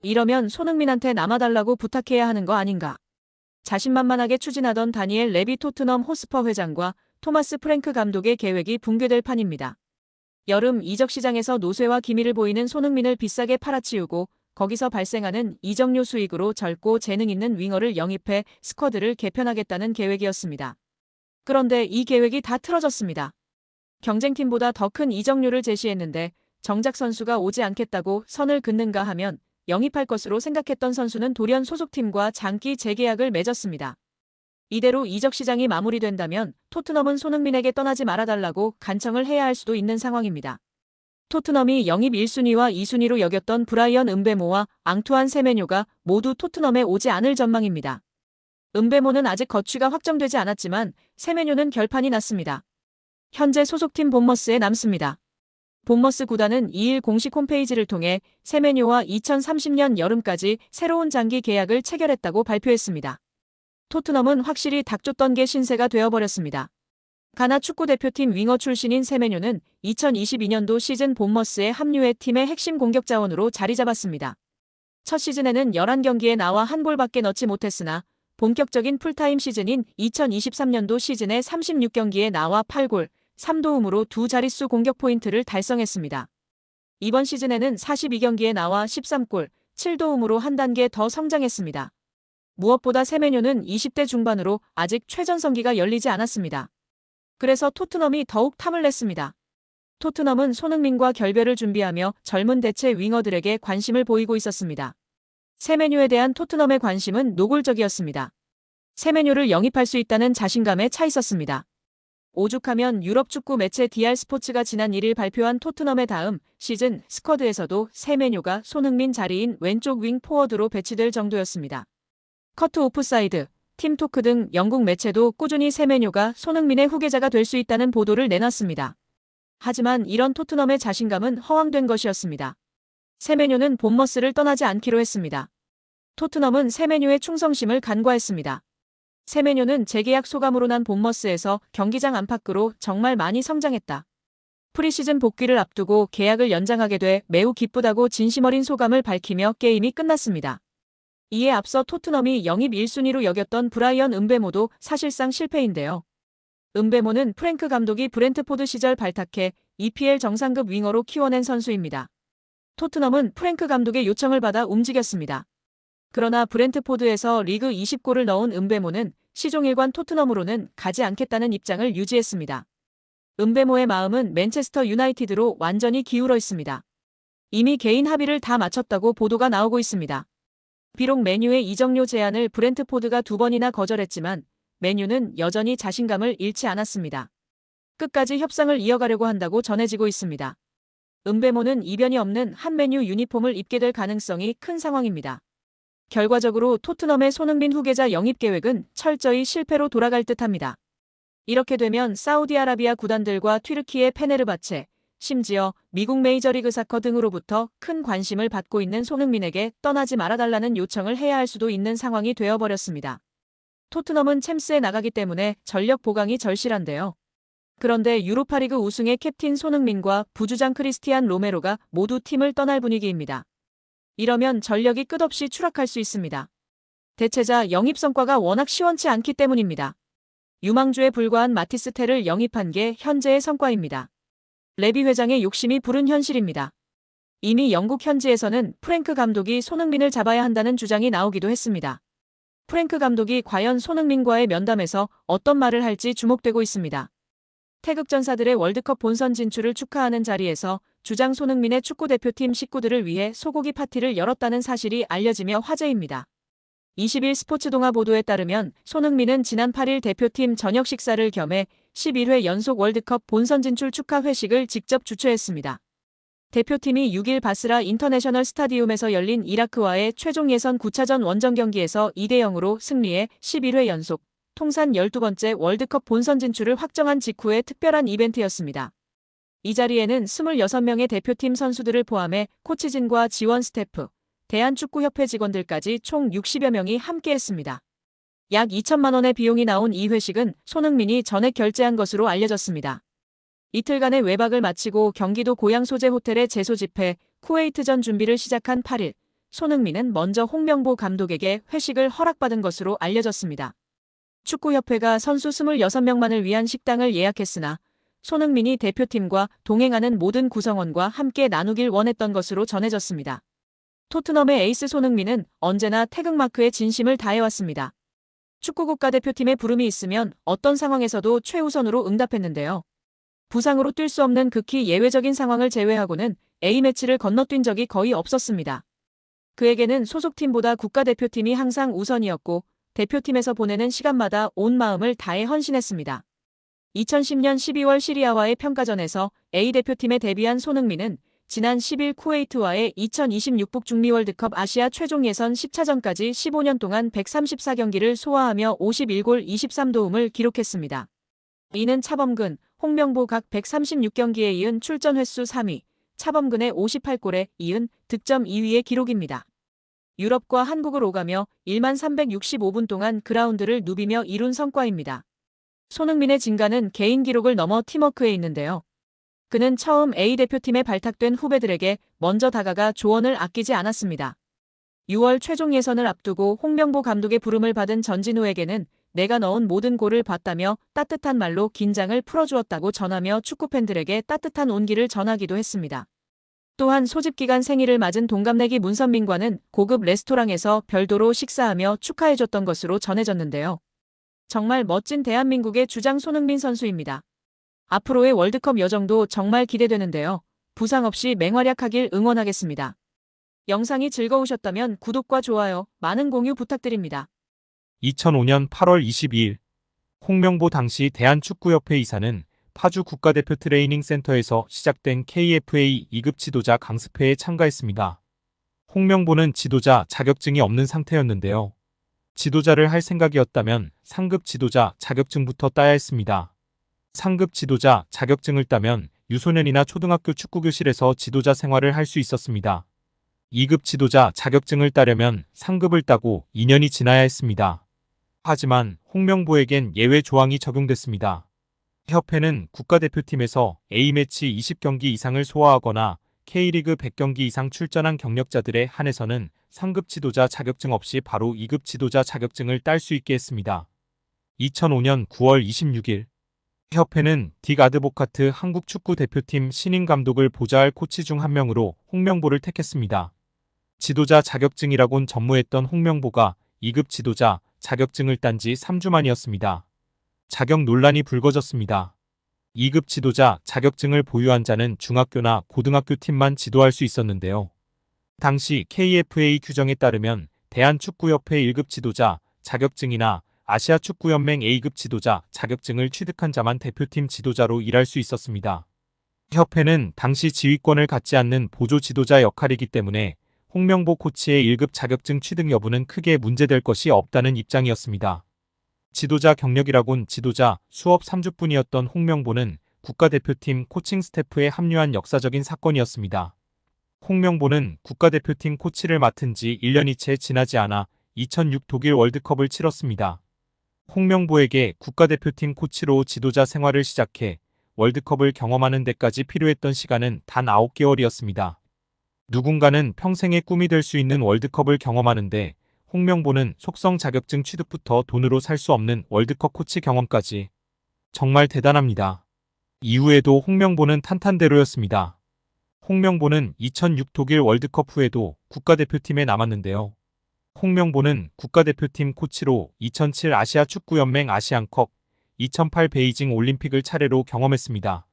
이러면 손흥민한테 남아달라고 부탁해야 하는 거 아닌가. 자신만만하게 추진하던 다니엘 레비 토트넘 호스퍼 회장과 토마스 프랭크 감독의 계획이 붕괴될 판입니다. 여름 이적 시장에서 노쇠와 기미를 보이는 손흥민을 비싸게 팔아치우고 거기서 발생하는 이적료 수익으로 젊고 재능 있는 윙어를 영입해 스쿼드를 개편하겠다는 계획이었습니다. 그런데 이 계획이 다 틀어졌습니다. 경쟁팀보다 더 큰 이적료를 제시했는데 정작 선수가 오지 않겠다고 선을 긋는가 하면 영입할 것으로 생각했던 선수는 돌연 소속팀과 장기 재계약을 맺었습니다. 이대로 이적 시장이 마무리된다면 토트넘은 손흥민에게 떠나지 말아달라고 간청을 해야 할 수도 있는 상황입니다. 토트넘이 영입 1순위와 2순위로 여겼던 브라이언 음베모와 앙투안 세메뇨가 모두 토트넘에 오지 않을 전망입니다. 음베모는 아직 거취가 확정되지 않았지만 세메뇨는 결판이 났습니다. 현재 소속팀 본머스에 남습니다. 본머스 구단은 2일 공식 홈페이지를 통해 세메뇨와 2030년 여름까지 새로운 장기 계약을 체결했다고 발표했습니다. 토트넘은 확실히 닥쳤던 게 신세가 되어버렸습니다. 가나 축구대표팀 윙어 출신인 세메뇨는 2022년도 시즌 본머스에 합류해 팀의 핵심 공격 자원으로 자리 잡았습니다. 첫 시즌에는 11경기에 나와 한 골밖에 넣지 못했으나 본격적인 풀타임 시즌인 2023년도 시즌에 36경기에 나와 8골, 3도움으로 두 자릿수 공격 포인트를 달성했습니다. 이번 시즌에는 42경기에 나와 13골, 7도움으로 한 단계 더 성장했습니다. 무엇보다 세메뇨는 20대 중반으로 아직 최전성기가 열리지 않았습니다. 그래서 토트넘이 더욱 탐을 냈습니다. 토트넘은 손흥민과 결별을 준비하며 젊은 대체 윙어들에게 관심을 보이고 있었습니다. 세메뇨에 대한 토트넘의 관심은 노골적이었습니다. 세메뇨를 영입할 수 있다는 자신감에 차 있었습니다. 오죽하면 유럽 축구 매체 DR 스포츠가 지난 1일 발표한 토트넘의 다음 시즌 스쿼드에서도 세메뇨가 손흥민 자리인 왼쪽 윙 포워드로 배치될 정도였습니다. 커트 오프사이드, 팀토크 등 영국 매체도 꾸준히 세메뇨가 손흥민의 후계자가 될 수 있다는 보도를 내놨습니다. 하지만 이런 토트넘의 자신감은 허황된 것이었습니다. 세메뇨는 본머스를 떠나지 않기로 했습니다. 토트넘은 세메뇨의 충성심을 간과했습니다. 세메뇨는 재계약 소감으로 난 본머스에서 경기장 안팎으로 정말 많이 성장했다. 프리시즌 복귀를 앞두고 계약을 연장하게 돼 매우 기쁘다고 진심 어린 소감을 밝히며 게임이 끝났습니다. 이에 앞서 토트넘이 영입 1순위로 여겼던 브라이언 음베모도 사실상 실패인데요. 음베모는 프랭크 감독이 브렌트포드 시절 발탁해 EPL 정상급 윙어로 키워낸 선수입니다. 토트넘은 프랭크 감독의 요청을 받아 움직였습니다. 그러나 브렌트포드에서 리그 20골을 넣은 음베모는 시종일관 토트넘으로는 가지 않겠다는 입장을 유지했습니다. 음베모의 마음은 맨체스터 유나이티드로 완전히 기울어 있습니다. 이미 개인 합의를 다 마쳤다고 보도가 나오고 있습니다. 비록 맨유의 이적료 제안을 브렌트포드가 2번이나 거절했지만 맨유는 여전히 자신감을 잃지 않았습니다. 끝까지 협상을 이어가려고 한다고 전해지고 있습니다. 음베모는 이변이 없는 한 맨유 유니폼을 입게 될 가능성이 큰 상황입니다. 결과적으로 토트넘의 손흥민 후계자 영입 계획은 철저히 실패로 돌아갈 듯합니다. 이렇게 되면 사우디아라비아 구단들과 튀르키예 페네르바체, 심지어 미국 메이저리그 사커 등으로부터 큰 관심을 받고 있는 손흥민에게 떠나지 말아달라는 요청을 해야 할 수도 있는 상황이 되어버렸습니다. 토트넘은 챔스에 나가기 때문에 전력 보강이 절실한데요. 그런데 유로파리그 우승의 캡틴 손흥민과 부주장 크리스티안 로메로가 모두 팀을 떠날 분위기입니다. 이러면 전력이 끝없이 추락할 수 있습니다. 대체자 영입 성과가 워낙 시원치 않기 때문입니다. 유망주에 불과한 마티스 텔을 영입한 게 현재의 성과입니다. 레비 회장의 욕심이 부른 현실입니다. 이미 영국 현지에서는 프랭크 감독이 손흥민을 잡아야 한다는 주장이 나오기도 했습니다. 프랭크 감독이 과연 손흥민과의 면담에서 어떤 말을 할지 주목되고 있습니다. 태극전사들의 월드컵 본선 진출을 축하하는 자리에서 주장 손흥민의 축구대표팀 식구들을 위해 소고기 파티를 열었다는 사실이 알려지며 화제입니다. 20일 스포츠동아 보도에 따르면 손흥민은 지난 8일 대표팀 저녁 식사를 겸해 11회 연속 월드컵 본선 진출 축하 회식을 직접 주최했습니다. 대표팀이 6일 바스라 인터내셔널 스타디움에서 열린 이라크와의 최종 예선 9차전 원정 경기에서 2대0으로 승리해 11회 연속 통산 12번째 월드컵 본선 진출을 확정한 직후의 특별한 이벤트였습니다. 이 자리에는 26명의 대표팀 선수들을 포함해 코치진과 지원 스태프, 대한축구협회 직원들까지 총 60여 명이 함께했습니다. 약 2천만 원의 비용이 나온 이 회식은 손흥민이 전액 결제한 것으로 알려졌습니다. 이틀간의 외박을 마치고 경기도 고향 소재 호텔에 재소집해 쿠웨이트전 준비를 시작한 8일, 손흥민은 먼저 홍명보 감독에게 회식을 허락받은 것으로 알려졌습니다. 축구협회가 선수 26명만을 위한 식당을 예약했으나 손흥민이 대표팀과 동행하는 모든 구성원과 함께 나누길 원했던 것으로 전해졌습니다. 토트넘의 에이스 손흥민은 언제나 태극마크에 진심을 다해왔습니다. 축구 국가대표팀에 부름이 있으면 어떤 상황에서도 최우선으로 응답했는데요. 부상으로 뛸 수 없는 극히 예외적인 상황을 제외하고는 A매치를 건너뛴 적이 거의 없었습니다. 그에게는 소속팀보다 국가대표팀이 항상 우선이었고 대표팀에서 보내는 시간마다 온 마음을 다해 헌신했습니다. 2010년 12월 시리아와의 평가전에서 A대표팀에 데뷔한 손흥민은 지난 10일 쿠웨이트와의 2026 북중미 월드컵 아시아 최종 예선 10차전까지 15년 동안 134경기를 소화하며 51골 23도움을 기록했습니다. 이는 차범근, 홍명보 각 136경기에 이은 출전 횟수 3위, 차범근의 58골에 이은 득점 2위의 기록입니다. 유럽과 한국을 오가며 1만 365분 동안 그라운드를 누비며 이룬 성과입니다. 손흥민의 진가는 개인 기록을 넘어 팀워크에 있는데요. 그는 처음 A대표팀에 발탁된 후배들에게 먼저 다가가 조언을 아끼지 않았습니다. 6월 최종 예선을 앞두고 홍명보 감독의 부름을 받은 전진우에게는 내가 넣은 모든 골을 봤다며 따뜻한 말로 긴장을 풀어주었다고 전하며 축구팬들에게 따뜻한 온기를 전하기도 했습니다. 또한 소집기간 생일을 맞은 동갑내기 문선민과는 고급 레스토랑에서 별도로 식사하며 축하해줬던 것으로 전해졌는데요. 정말 멋진 대한민국의 주장 손흥민 선수입니다. 앞으로의 월드컵 여정도 정말 기대되는데요. 부상 없이 맹활약하길 응원하겠습니다. 영상이 즐거우셨다면 구독과 좋아요, 많은 공유 부탁드립니다. 2005년 8월 22일 홍명보 당시 대한축구협회 이사는 파주 국가대표 트레이닝 센터에서 시작된 KFA 2급 지도자 강습회에 참가했습니다. 홍명보는 지도자 자격증이 없는 상태였는데요. 지도자를 할 생각이었다면 상급 지도자 자격증부터 따야 했습니다. 상급 지도자 자격증을 따면 유소년이나 초등학교 축구교실에서 지도자 생활을 할 수 있었습니다. 2급 지도자 자격증을 따려면 상급을 따고 2년이 지나야 했습니다. 하지만 홍명보에겐 예외 조항이 적용됐습니다. 협회는 국가대표팀에서 A매치 20경기 이상을 소화하거나 K리그 100경기 이상 출전한 경력자들에 한해서는 상급 지도자 자격증 없이 바로 2급 지도자 자격증을 딸 수 있게 했습니다. 2005년 9월 26일 협회는 딕 아드보카트 한국 축구 대표팀 신인 감독을 보좌할 코치 중 한 명으로 홍명보를 택했습니다. 지도자 자격증이라곤 전무했던 홍명보가 2급 지도자 자격증을 딴 지 3주 만이었습니다. 자격 논란이 불거졌습니다. 2급 지도자 자격증을 보유한 자는 중학교나 고등학교 팀만 지도할 수 있었는데요. 당시 KFA 규정에 따르면 대한축구협회 1급 지도자 자격증이나 아시아축구연맹 A급 지도자 자격증을 취득한 자만 대표팀 지도자로 일할 수 있었습니다. 협회는 당시 지휘권을 갖지 않는 보조 지도자 역할이기 때문에 홍명보 코치의 1급 자격증 취득 여부는 크게 문제될 것이 없다는 입장이었습니다. 지도자 경력이라곤 지도자 수업 3주뿐이었던 홍명보는 국가대표팀 코칭 스태프에 합류한 역사적인 사건이었습니다. 홍명보는 국가대표팀 코치를 맡은 지 1년이 채 지나지 않아 2006 독일 월드컵을 치렀습니다. 홍명보에게 국가대표팀 코치로 지도자 생활을 시작해 월드컵을 경험하는 데까지 필요했던 시간은 단 9개월이었습니다. 누군가는 평생의 꿈이 될 수 있는 월드컵을 경험하는데 홍명보는 속성 자격증 취득부터 돈으로 살 수 없는 월드컵 코치 경험까지. 정말 대단합니다. 이후에도 홍명보는 탄탄대로였습니다. 홍명보는 2006 독일 월드컵 후에도 국가대표팀에 남았는데요. 홍명보는 국가대표팀 코치로 2007 아시아 축구연맹 아시안컵, 2008 베이징 올림픽을 차례로 경험했습니다.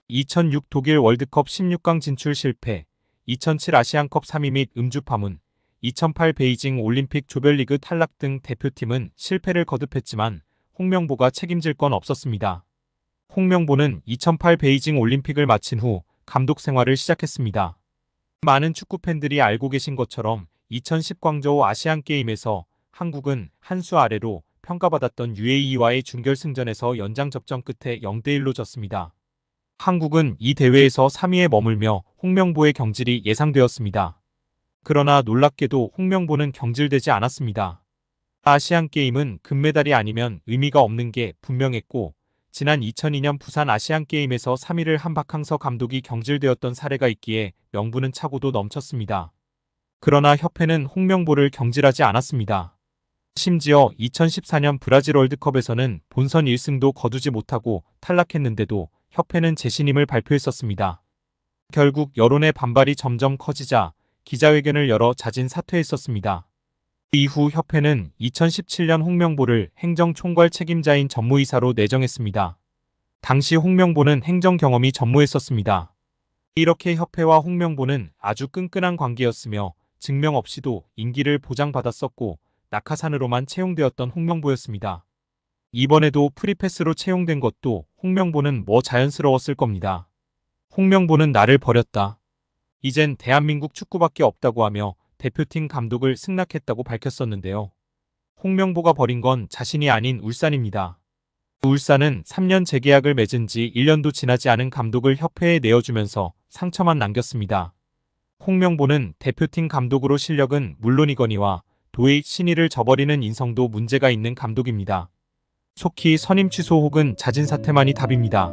2006 독일 월드컵 16강 진출 실패, 2007 아시안컵 3위 및 음주 파문, 2008 베이징 올림픽 조별리그 탈락 등 대표팀은 실패를 거듭했지만 홍명보가 책임질 건 없었습니다. 홍명보는 2008 베이징 올림픽을 마친 후 감독 생활을 시작했습니다. 많은 축구팬들이 알고 계신 것처럼 2010 광저우 아시안게임에서 한국은 한 수 아래로 평가받았던 UAE와의 준결승전에서 연장 접전 끝에 0대1로 졌습니다. 한국은 이 대회에서 3위에 머물며 홍명보의 경질이 예상되었습니다. 그러나 놀랍게도 홍명보는 경질되지 않았습니다. 아시안게임은 금메달이 아니면 의미가 없는 게 분명했고 지난 2002년 부산 아시안게임에서 3위를 한 박항서 감독이 경질되었던 사례가 있기에 명분은 차고도 넘쳤습니다. 그러나 협회는 홍명보를 경질하지 않았습니다. 심지어 2014년 브라질 월드컵에서는 본선 1승도 거두지 못하고 탈락했는데도 협회는 재신임을 발표했었습니다. 결국 여론의 반발이 점점 커지자 기자회견을 열어 자진 사퇴했었습니다. 이후 협회는 2017년 홍명보를 행정총괄 책임자인 전무이사로 내정했습니다. 당시 홍명보는 행정 경험이 전무했었습니다. 이렇게 협회와 홍명보는 아주 끈끈한 관계였으며 증명 없이도 임기를 보장받았었고 낙하산으로만 채용되었던 홍명보였습니다. 이번에도 프리패스로 채용된 것도 홍명보는 뭐 자연스러웠을 겁니다. 홍명보는 나를 버렸다. 이젠 대한민국 축구밖에 없다고 하며 대표팀 감독을 승낙했다고 밝혔었는데요. 홍명보가 버린 건 자신이 아닌 울산입니다. 울산은 3년 재계약을 맺은 지 1년도 지나지 않은 감독을 협회에 내어주면서 상처만 남겼습니다. 홍명보는 대표팀 감독으로 실력은 물론이거니와 도의 신의를 저버리는 인성도 문제가 있는 감독입니다. 속히 선임 취소 혹은 자진 사퇴만이 답입니다.